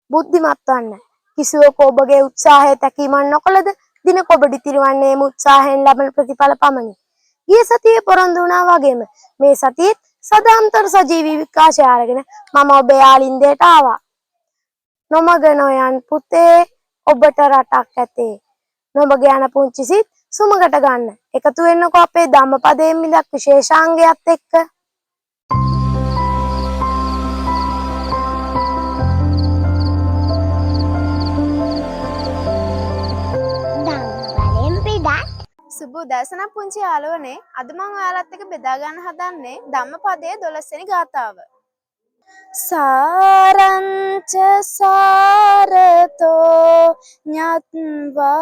බුද්ධිමත් වන්න. කිසිවක ඔබගේ උත්සාහය තැකීමක් නොකළද දිනක ඔබට ඉතිරිවන්නේ උත්සාහයෙන් ලබන ප්‍රතිඵල පමණි. ගිය සතියේ පොරොන්දු වුණා වගේම මේ සතියේත් සදාන්තර සජීවී විකාශය අරගෙන මම ඔබේ ආලින්දයට ආවා. නොමග නොයන් පුතේ ඔබට රටක් ඇතේ. නොමග යන පුංචි සිත් සුමගට ගන්න. එකතු වෙන්නකෝ අපේ ධම්මපදයෙන් මිදක් විශේෂාංගයත් එක්ක. සුබ උදෑසන පුංචි යාළුවනේ අද මම ඔයාලත් එක්ක බෙදා ගන්න හදන්නේ ධම්මපදයේ 12 වෙනි ගාථාව. සාරංච සාරතෝ ඤත්වා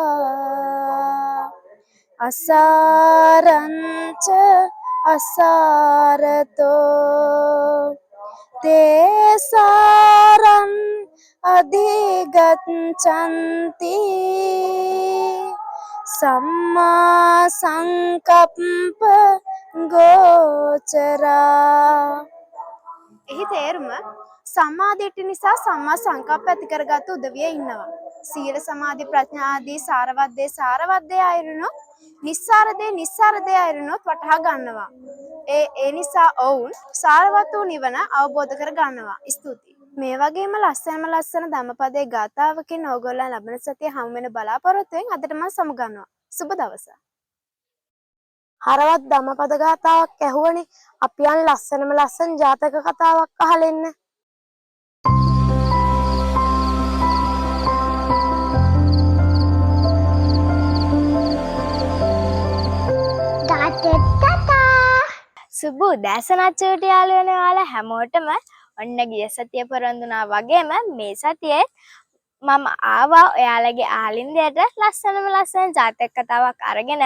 අසාරංච අසාරතෝ තේසාරං අධිගච්ඡන්ති සම්මා සංකප්ප ගෝචරා. එහි තේරුම සම්මා දිට්ඨි නිසා සම්මා සංකප්ප ඇති කරගත් උදවිය ඉන්නවා. සීල සමාධි ප්‍රඥා ආදී සාරවත් දේ අයරුණොත් නිස්සාර දේ අයරුණොත් වටහා ගන්නවා. ඒ නිසා ඔවුන් සාරවත් වූ නිවන අවබෝධ කර ගන්නවා. ස්තුතියි. මේ වගේම ලස්සන ධම්මපදයේ ගාථාවකින් ඕගොල්ලන් ලබන සතිය හමු වෙන බලාපොරොත්තුෙන් අදට මම සමුගන්නවා. සුබ දවස. හරවත් ධම්මපද ගාථාවක් ඇහුවනේ. අපි යන් ලස්සන ජාතක කතාවක් අහලා එන්න. සුබ උදෑසන අච්චුට යාළුවනේ ඔයාලා හැමෝටම ඔන්න ගිය සතිය පොරොන්දුනා වගේම මේ සතියේ මම ආවා ඔයාලගේ ආලින්දයට ලස්සන ජාතක කතාවක් අරගෙන.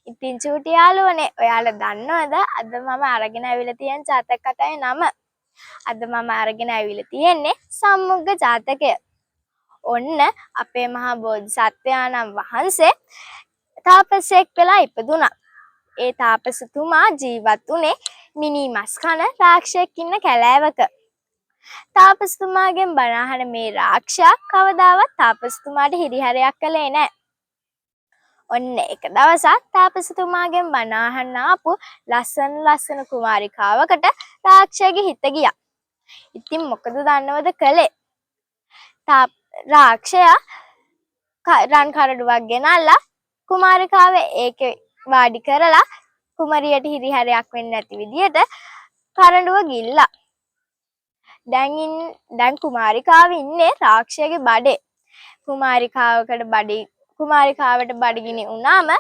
ඉතින් චූටි යාළුවනේ ඔයාලා දන්නවද අද මම අරගෙන ඇවිල්ලා තියෙන ජාතක කතාවේ නම? අද මම අරගෙන ඇවිල්ලා තියෙන්නේ සම්මුග්ග ජාතකය. ඔන්න අපේ මහා බෝධිසත්වයාණන් වහන්සේ තාපසයෙක් වෙලා ඉපදුනා. ඒ තාපසතුමා ජීවත් වුණේ මිනි මස් කන රාක්ෂයෙක් ඉන්න කැලෑවක. තාපසතුමාගෙන් බණ අහන මේ රාක්ෂයා කවදාවත් තාපසතුමාට හිරිහැරයක් කළේ නැහැ. ඔන්න එක දවසක් තාපසතුමාගෙන් බණ අහන්න ආපු ලස්සන කුමාරිකාවකට රාක්ෂයාගේ හිත ගියා. ඉතින් මොකද දන්නවද කළේ? රාක්ෂයා රන් කරඩුවක් ගෙනල්ලා කුමාරිකාව ඒකේ වාඩි කරලා කුමරියට හිරිහැරයක් වෙන්නේ නැති විදියට කරඬුව ගිල්ලා. දැන් කුමාරිකාව ඉන්නේ රාක්ෂයාගේ බඩේ. කුමාරිකාවට බඩගිනි වුණාම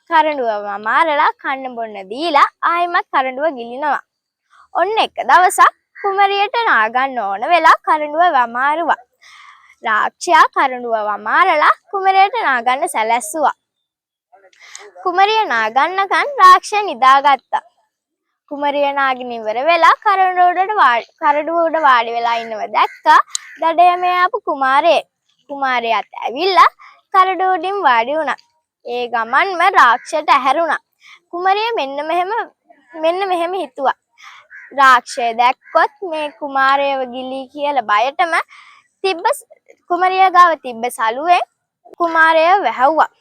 කරඬුව වමාරලා කන්න බොන්න දීලා ආයෙමත් කරඬුව ගිලිනවා. ඔන්න එක දවසක් කුමරියට නාගන්න ඕන වෙලා කරඬුව වමාරුවා. රාක්ෂයා කරඬුව වමාරලා කුමරියට නාගන්න සැලැස්සුවා. කුමරිය නාගන්නකන් රාක්ෂයා නිදාගත්තා. කුමරිය නාගෙන ඉවර වෙලා කරඬුව උඩ වාඩි වෙලා ඉන්නව දැක්කා දඩයමේ ආපු කුමාරයාත් ඇවිල්ලා කරඬුව උඩින් වාඩි වුණා. ඒ ගමන්ම රාක්ෂයට ඇහැරුණා. කුමරිය මෙන්න මෙහෙම හිතුවා. රාක්ෂය දැක්කොත් මේ කුමාරයව ගිලී කියලා බයටම කුමරිය ගාව තිබ්බ සලුවෙන් කුමාරයව වැහැව්වා.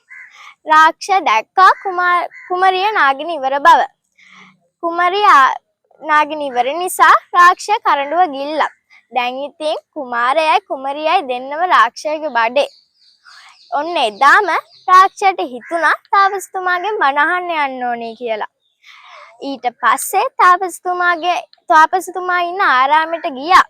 රාක්ෂය දැක්කා කුමරිය නාගෙන ඉවර බව. කුමරිය නාගෙන ඉවර නිසා රාක්ෂය කරඬුව ගිල්ලා. දැන් ඉතින් කුමරියයි දෙන්නම රාක්ෂයගේ බඩේ. ඔන්න එදාම රාක්ෂයට හිතුණා තාපසතුමාගෙන් බණ අහන්න යන්න ඕනේ කියලා. ඊට පස්සේ තාපසතුමා ඉන්න ආරාමයට ගියා.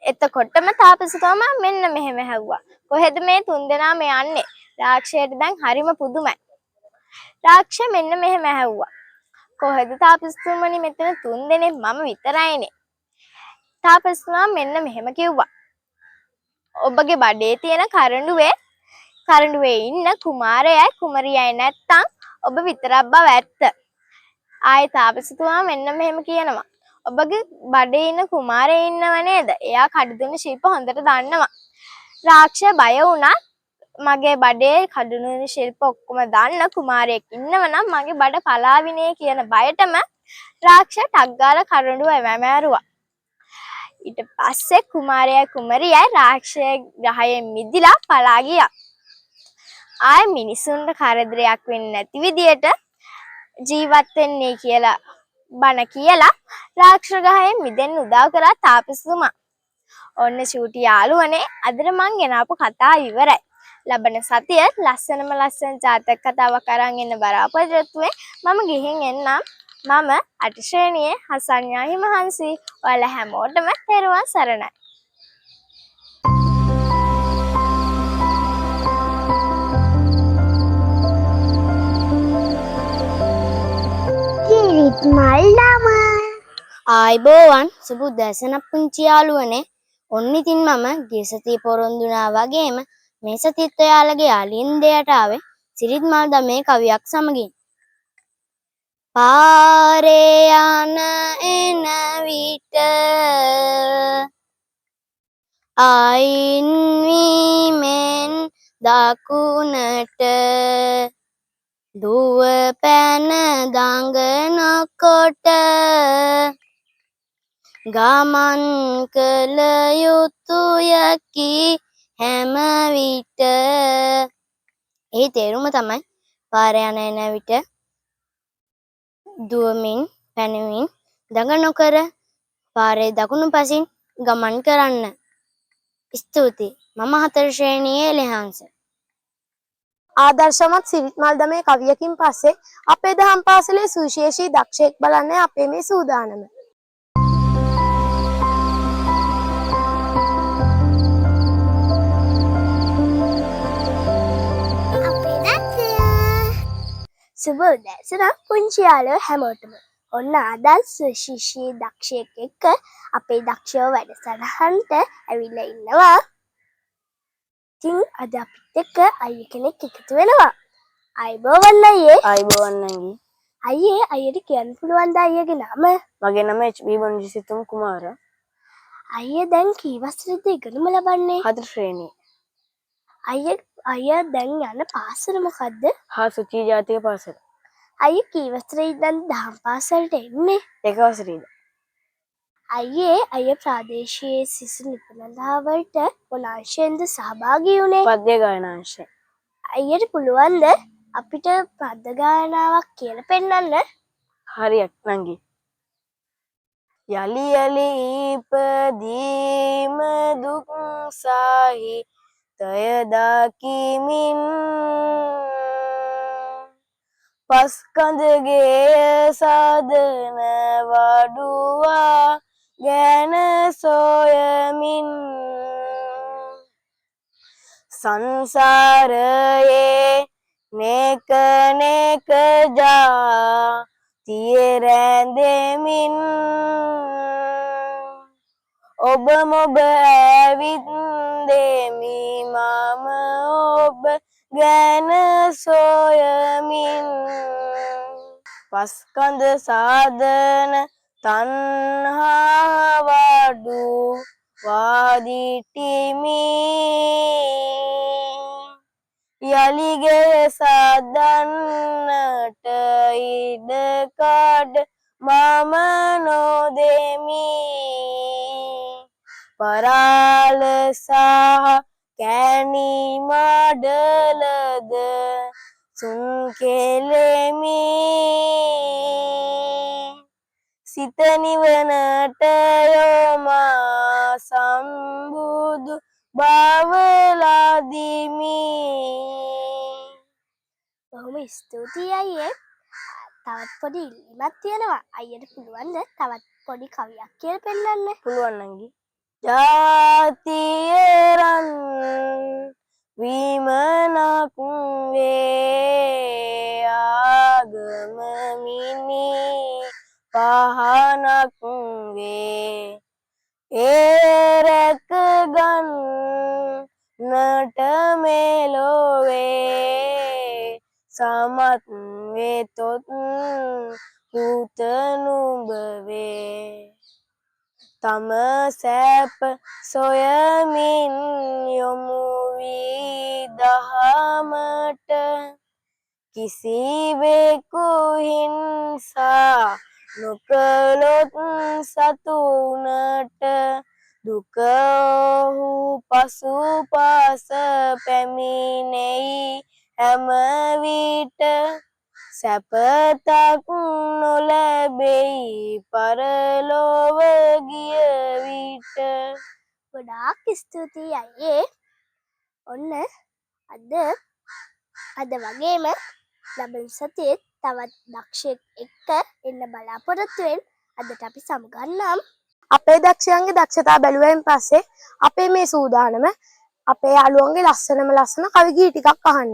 එතකොටම තාපසතුමා මෙන්න මෙහෙම හැව්වා. කොහෙද මේ තුන්දෙනාම යන්නේ? රාක්ෂයට දැන් හරිම පුදුමයි. රාක්ෂය මෙන්න මෙහෙම හැව්වා. කොහෙද තාපසතුමනි මෙතන තුන්දෙනෙක් මම විතරයිනේ. තාපසතුමා මෙන්න මෙහෙම කිව්වා. ඔබගේ බඩේ තියෙන කරඬුවේ ඉන්න කුමරියයි නැත්තම් ඔබ විතරක් බව ඇත්ත. ආයේ තාපසතුමා මෙන්න මෙහෙම කියනවා. ඔබගේ බඩේ ඉන්න කුමාරයා ඉන්නව නේද? එයා කඩුදුන ශිල්ප හොඳට දන්නවා. රාක්ෂය බය වුණා. මගේ බඩේ කඩුදුන ශිල්ප ඔක්කොම දන්න කුමාරයෙක් ඉන්නවනම් මගේ බඩ පලාවිනේ කියන බයටම රාක්ෂය ටක් ගාලා කරඬුව වැමෑරුවා. ඊට පස්සේ කුමාරයා කුමරියයි රාක්ෂය ග්‍රහයෙන් මිදිලා පලා ගියා. ආය මිනිසුන්ට කරදරයක් වෙන්නේ නැති විදියට ජීවත් වෙන්නේ කියලා බණ කියලා රාක්ෂස ග්‍රහයෙන් මිදෙන්න උදව් කරා තාපසතුමා. ඔන්න චූටි යාළුවනේ අදට මං ගෙනාපු කතාව ඉවරයි. ලබන සතිය ලස්සනම ලස්සන ජාතක කතාවක් අරන් එන්න බලාපොරොත්තු මම ගිහින් එන්නම්. මම අට ශ්‍රේණියේ හසන්යා හිමහන්සි. ඔයාලා හැමෝටම තෙරුවන් සරණයි. කිරිත් මල්ලම ආයිබෝවන් සුබ උදෑසනක් පුංචි යාළුවනේ. ඔන්න ඉතින් මම ගිය සතියේ පොරොන්දුනා වගේම මේ සතියේත් ඔයාලගේ යාළින් දෙයට ආවේ සිරිත් මල් දමේ කවියක් සමගින්. පාරේ යන එන විට අයින් වීමෙන් දකුණට දුව පැන දඟනකොට ගමන් කළ යුතුයකි හැම විට. ඒ තේරුම තමයි පාරේ යන එන විට දුවමින් පැනමින් දඟ නොකර පාරේ දකුණු පසින් ගමන් කරන්න. ස්තුතියි. මම 4 ශ්‍රේණියේ ලෙහාන්ස. ආදර්ශමත් සිරිත් මල් දමේ කවියකින් පස්සේ අපේ දහම් පාසලේ සුවිශේෂී දක්ෂයෙක් බලන්න අපේ මේ සූදානම. සුබ උදෑසනක් පුංචි යාළුවෝ හැමෝටම. ඔන්න අදත් සුවිශේෂී දක්ෂයෙක් එක්ක අපේ දක්ෂයෝ වැඩසටහනට ඇවිල්ලා ඉන්නවා. ඉතින් අද අපිත් එක්ක අයිය කෙනෙක් එකතු වෙනවා. අයිබෝවන් අයියේ. ආයිබෝවන් නංගි. අයියේ අයියට කියන්න පුළුවන් ද අයියගේ නම? මගේ නම HB බොන්ජිසිතුම් කුමාර. අයිය දැන් කී වසරේද ඉගෙනුම ලබන්නේ? 4 ශ්‍රේණියේ. අයියා දැන් යන පාසල මොකද්ද? හා සුචි ජාතික පාසල. අයිය කී වසරේ ඉඳන් දහම් පාසලට එන්නේ? 1 වසරේ ඉඳන්. අයිය ප්‍රාදේශීය සිසු නිපුණතාවලට මොන අංශයෙන්ද සහභාගී වුණේ? පද්‍ය ගායනාංශය. අයියට පුළුවන්ද අපිට පද්‍ය ගායනාවක් කියලා පෙන්නන්න? හරියක් නංගි. යලි යලි ඉපදීම දුක් සහිතය දකිමින් පස්කඳගේ සදන වඩුවා ගැන සොයමින් සංසාරයේ නෙක නෙක ජාතියේ රැඳෙමින් ඔබ මොබ ඇවිත් දෙමි මම ඔබ ගැන සොයමින් පස්කඳ සාදන තණ්හා වඩු වාදිටිමි යලිගේ සදන්නට ඉඩකඩ මම නොදෙමි පරාල සහ කැණි මඩලද සුන් කෙලෙමි සිත නිවනට යොමා සම්බුදු බව ලදිමි. බොහොම ස්තුතියි අයියේ. තවත් පොඩි ඉල්ලීමක් තියෙනවා. අයියට පුළුවන්ද තවත් පොඩි කවියක් කියලා පෙන්නන්න? පුළුවන් නංගි. ජාතිය රන් විමනක් වේ ආගම මිනි පහනක් වේ ඒ රැක ගන්නට මෙලොවේ සමත් වෙතොත් පුත නුඹ වේ තම සැප සොයමින් යොමු වී දහමට කිසිවෙකු හිංසා නොකළොත් සතුනට දුක ඔහු පසුපස පැමිණෙයි හැම විට සැපතක් නොලැබෙයි පරලොව ගිය විට. ගොඩාක් ස්තුතියි අයියේ. ඔන්න අද වගේම ලබන සතියේ තවත් දක්ෂයෙක් එක්ක එන්න බලාපොරොත්තු වෙන්න. අදට අපි සමුගන්නම්. අපේ දක්ෂයන්ගේ දක්ෂතා බැලුවෙන් පස්සේ අපේ මේ සූදානම අපේ යාළුවන්ගේ ලස්සන කවි ගී ටිකක් අහන්න.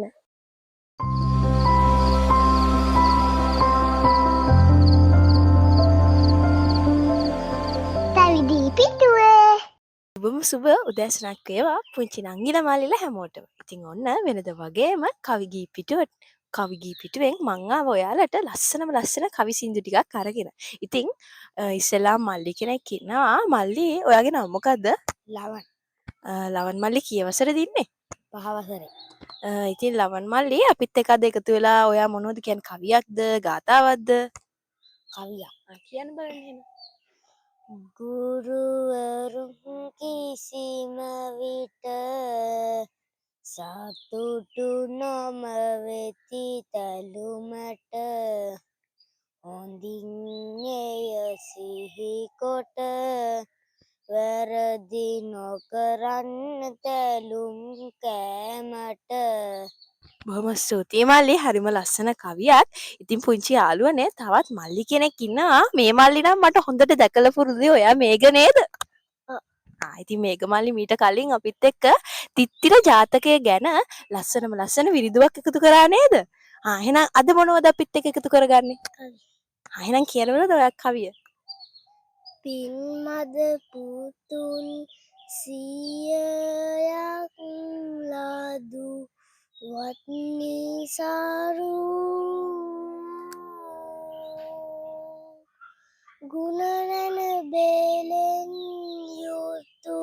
පැවිදි පිටුවේ සුබ උදෑසනක් වේවා පුංචි නංගිලා මාලිලා හැමෝටම. ඉතින් ඔන්න වෙනද වගේම කවි ගී පිටුවෙන් මං ආව ඔයාලට ලස්සන කවි සින්දු ටිකක් අරගෙන. ඉතින් ඉස්සෙල්ලා මල්ලි කෙනෙක් ඉන්නවා. මල්ලි ඔයාගේ නම මොකද්ද? ලවන්. ලවන් මල්ලි කී වසරේද ඉන්නේ? 5 වසරේ. ඉතින් ලවන් මල්ලි අපිත් එක්ක අද එකතු වෙලා ඔයා මොනවද කියන්නේ කවියක්ද ගාතාවක්ද? කවියක්. කියන්න බලන්න එහෙනම්. ගුරුවරුන් කිසිම විට සතුටු නොම වෙති තැලුමට හොඳින් එය සිහි කොට වැරදි නොකරන්න තැලුම් කෑමට. බොහොම ස්තුතියි මල්ලි හරිම ලස්සන කවියක්. ඉතින් පුංචි යාළුවනේ තවත් මල්ලි කෙනෙක් ඉන්නවා. මේ මල්ලි නම් මට හොඳට දැකලා පුරුදුයි. ඔයා මේක නේද? ඉතින් මේක මල්ලි මීට කලින් අපිත් එක්ක තිත්තිර ජාතකය ගැන ලස්සන විරිදුවක් එකතු කරා නේද? එහෙනම් අද මොනවද අපිත් එක්ක එකතු කරගන්නේ? එහෙනම් කියනවලද ඔයා කවිය? පින්මද පුතුන් 100ක් ලදු වත්නිසාරු ගුණරැන බේලෙන් යුතු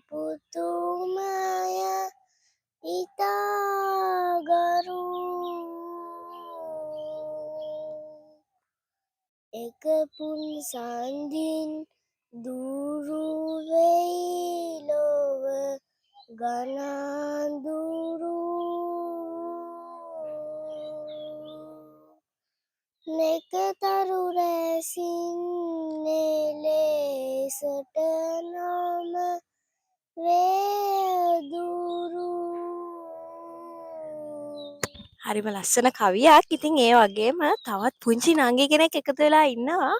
පුතුමය ඉතාගරු එක පුන් සන්දින් දුරු වෙයි ලොව ගනඳුරු නෙකතරු රැසින් නෙලෙසට නොම වේදුරු. හරිම ලස්සන කවියක්. ඉතින් ඒ වගේම තවත් පුංචි නංගි කෙනෙක් එකතු වෙලා ඉන්නවා.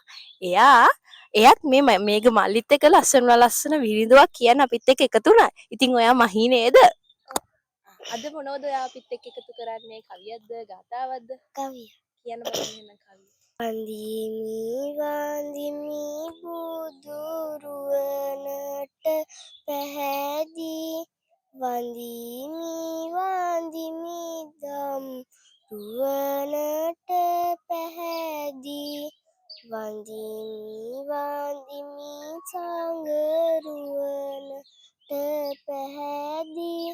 එයාත් මේක මල්ලිත් එක්ක ලස්සන විරිදුවක් කියන්න අපිත් එක්ක එකතු වුණා. ඉතින් ඔයා මහී නේද? අද මොනවද ඔයා අපිත් එක්ක එකතු කරන්නේ? කවියක්ද ගාතාවක්ද? කවිය. කියන්න බලන්න එහෙනම් කවිය. වන්දිමි බුදුරුවනට පැහැදී වන්දිමි දම් රුවනට පැහැදී වන්දිමි සංගරුවනට පැහැදී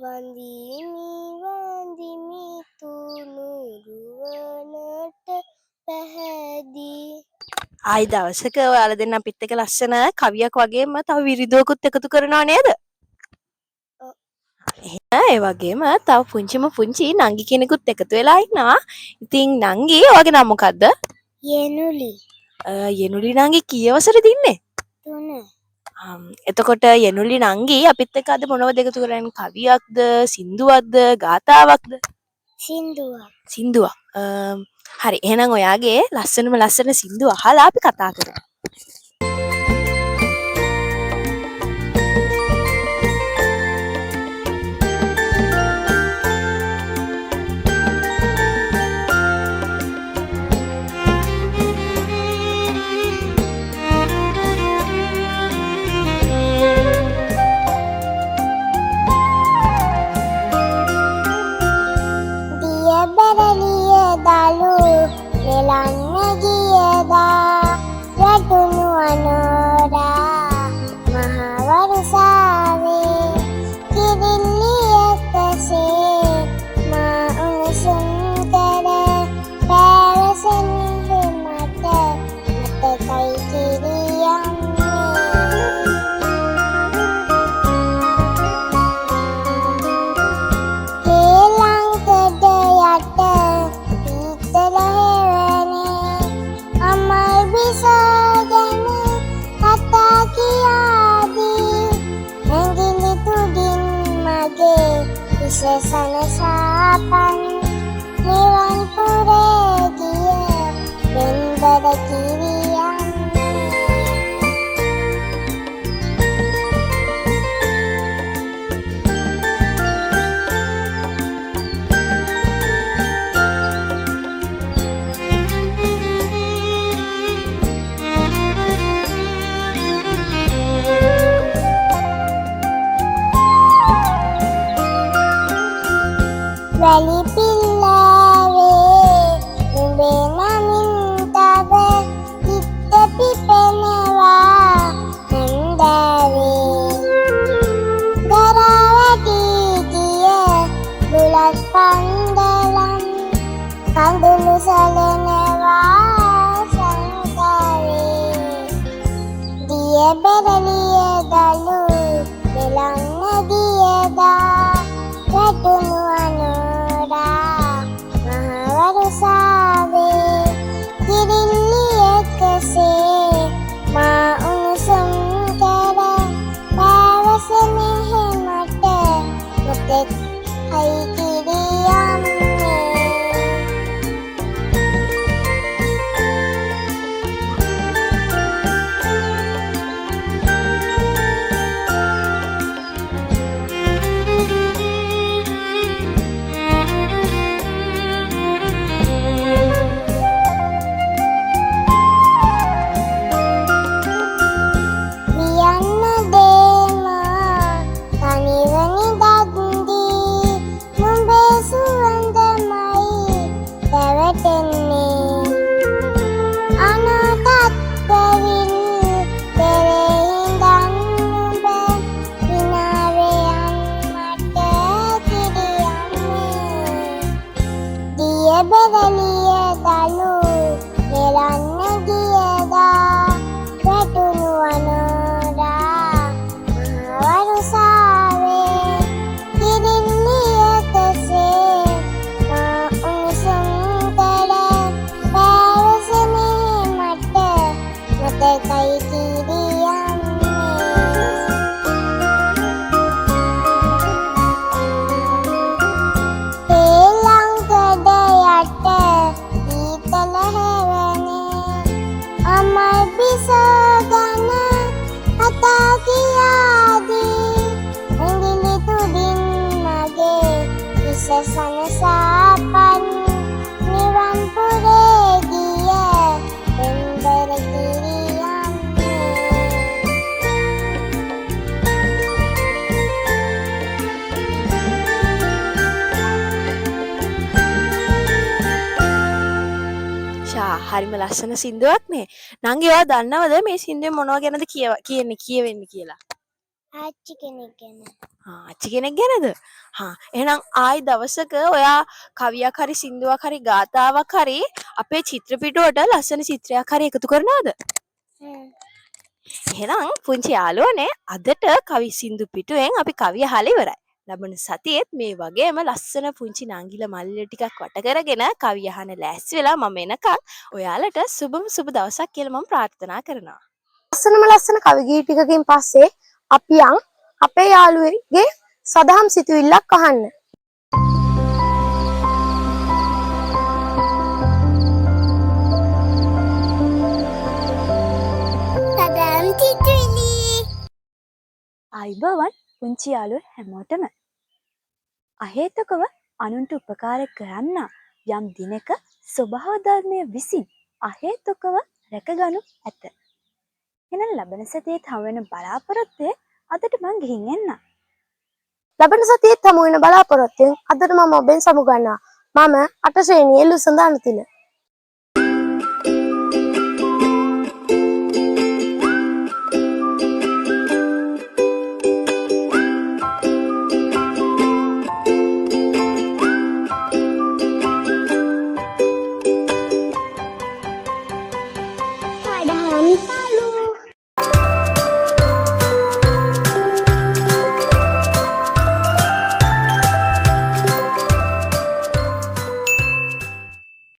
වන්දිමි තුනුරුවනට පැහැදී. ආයි දවසක ඔයාලා දෙන්න අපිත් එක්ක ලස්සන කවියක් වගේම තව විරිදුවකුත් එකතු කරනව නේද? ඒ වගේම තව පුංචි නංගි කෙනෙකුත් එකතු වෙලා ඉන්නවා. ඉතින් නංගි ඔයාගේ නම මොකද්ද? යෙනුලි. යෙනුලි නංගි කී වසරේද ඉන්නේ? 3. එතකොට යෙනුලි නංගි අපිත් එක්ක අද මොනවද එකතු කරන්නේ? කවියක්ද, සින්දුවක්ද, ගාතාවක්ද? සින්දුවක්. හරි. එහෙනම් ඔයාගේ ලස්සන සින්දුව අහලා අපි කතා කරමු. වෙලන්න ගියදා වැටුණු අනෝරා මහවරුසාවේ කිරිල්ලියකසේ මා උණුසුම් කර පැවසෙන්ද මට මතකයි කිරියන්නේ වැලි පිල්ලාවේ නුඹේ නමින් තව හිත පිපෙනවා හන්දාවේ දරා වැටි ගිය බුලත් පන්දලම් කඳුළු සලනවා සංකාවේ දිය බෙරළිය දලු දෙලන්න ගියදා වැටුණු අනෝරා මහවරුසාවේ කිරිල්ලි එකසේ මා උණුසුම් කර පැවසෙන හෙමට මුතෙක් හයි කිරියම්මේ බෙරළිය දලු නෙලන්න ගියදා වැටුණු අනෝරා මහවරුසාවේ කිරිල්ලි එකසේ මා උණුසුම් කර පැවසෙන මට මතකයි කිරියම්මේ අමල් බිසෝගන කතා කියාදී ඇඟිලි තුඩින් මගේ විස සනසාපන් නිවන් පුරේ ගිය පෙම්බර කිරියම්මේ හරිම ලස්සන සින්දුවක් නේ. නංගි ඔයා දන්නවද මේ සින්දුවේ මොනවා ගැනද කියවෙන්නේ කියලා? ආච්චි කෙනෙක් ගැන. ආච්චි කෙනෙක් ගැනද? එහෙනම් ආයි දවසක ඔයා කවියක් හරි සින්දුවක් හරි ගාතාවක් හරි අපේ චිත්‍රපිටුවට ලස්සන චිත්‍රයක් හරි එකතු කරනවද? එහෙනම් පුංචි යාළුවනේ අදට කවි සින්දු පිටුවෙන් අපි කවිය අහලා ඉවරයි. ලබන සතියේත් මේ වගේම ලස්සන පුංචි නංගිල මල්ලිල ටිකක් වට කරගෙන කවිය අහන්න ලෑස්ති වෙලා මම එනකන් ඔයාලට සුබම සුබ දවසක් කියලා මම ප්‍රාර්ථනා කරනවා. ලස්සන කවි ගී ටිකකින් පස්සේ අපි අපේ යාළුවෙගේ සදහම් සිතුවිල්ලක් අහන්න. සදම් සිතුවිලි අයිබෝවන් පුංචි යාළුවෝ හැමෝටම අහේතුකව අනුන්ට උපකාර කරන්න යම් දිනක ස්වභාව ධර්මය විසින් අහේතුකව රැකගනු ඇත. එහෙනම් ලබන සතියේ හමුවෙන බලාපොරොත්තුවේ අදට මං ගිහින් එන්න. ලබන සතියේත් හමු වෙන බලාපොරොත්තුෙන් අදට මම ඔබෙන් සමුගන්නවා. මම 8 ශ්‍රේණියේ ලුසඳ අනුතිල. සදහම්